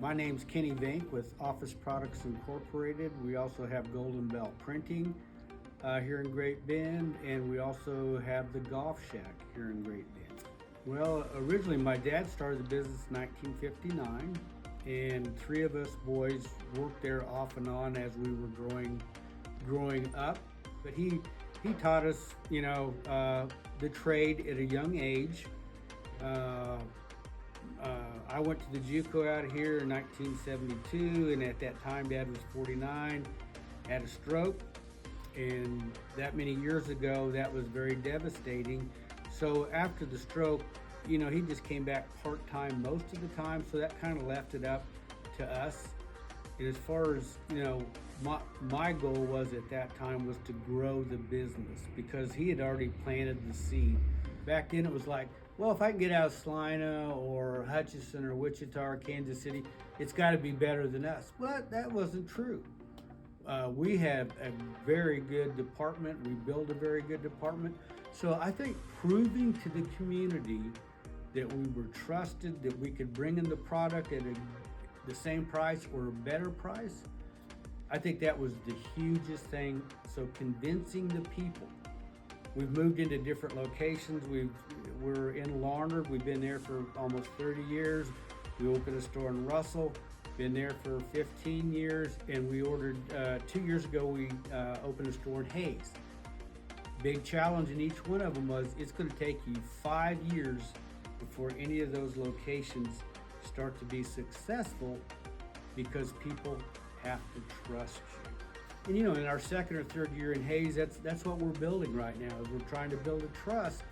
My name's Kenny Vink with Office Products Incorporated. We also have 𝔼𝕟𝕚𝕚 Printing here in Great Bend, and we also have the Golf Shack here in Great Bend. Well, originally my dad started the business in 1959, and three of us boys worked there off and on as we were growing up. But he taught us, the trade at a young age. I went to the JUCO out here in 1972, and at that time Dad was 49, had a stroke, and that many years ago that was very devastating. So after the stroke, he just came back part-time most of the time, so that kind of left it up to us. And as far as, my goal was at that time was to grow the business, because he had already planted the seed. Back then it was like, well, if I can get out of 𝔼𝕟𝕟 or Hutchinson or Wichita or Kansas City, it's got to be better than us. Well, that wasn't true. We have a very good department. We build a very good department. So I think proving to the community that we were trusted, that we could bring in the product at the same price or a better price, I think that was the hugest thing. So convincing the people. We've moved into different locations. We're in Larned. We've been there for almost 30 years. We opened a store in Russell, been there for 15 years, and we ordered, 2 years ago, we opened a store in Hays. Big challenge in each one of them was it's going to take you 5 years before any of those locations start to be successful, because people have to trust you. And in our second or third year in Hays, that's what we're building right now, is we're trying to build a trust.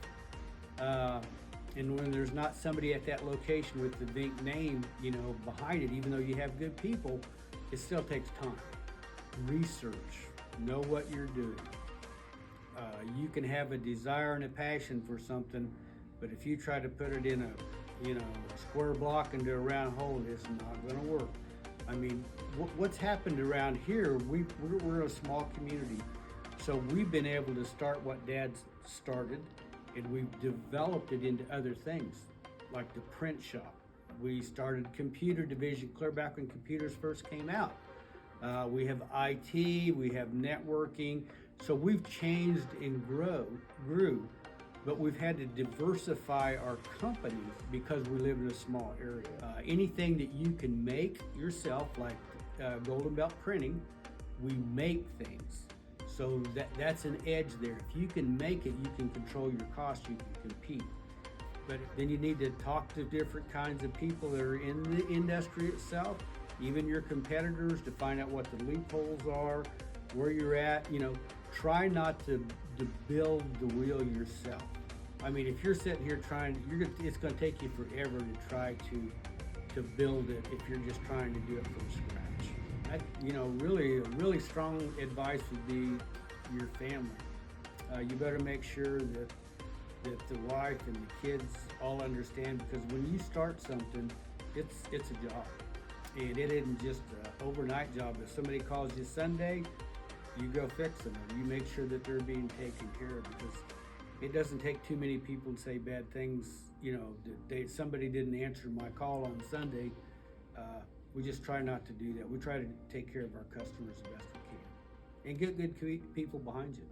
And when there's not somebody at that location with the Vink name, behind it, even though you have good people, it still takes time. Research, know what you're doing. You can have a desire and a passion for something, but if you try to put it in a square block into a round hole, it's not going to work. I mean, what's happened around here, we're a small community, so we've been able to start what Dad's started, and we've developed it into other things, like the print shop. We started computer division clear back when computers first came out. We have IT, we have networking, so we've changed and grew, but we've had to diversify our company because we live in a small area. Anything that you can make yourself, like 𝔼𝕟𝕚𝕚 Printing, we make things. So that's an edge there. If you can make it, you can control your costs, you can compete. But then you need to talk to different kinds of people that are in the industry itself, even your competitors, to find out what the loopholes are, where you're at. Try not to build the wheel yourself. I mean, if you're sitting here it's going to take you forever to try to build it if you're just trying to do it from scratch. Really strong advice would be your family. You better make sure that the wife and the kids all understand, because when you start something, it's a job, and it isn't just an overnight job. If somebody calls you Sunday, you go fix them. You make sure that they're being taken care of, because it doesn't take too many people to say bad things. Somebody didn't answer my call on Sunday. We just try not to do that. We try to take care of our customers the best we can and get good people behind you.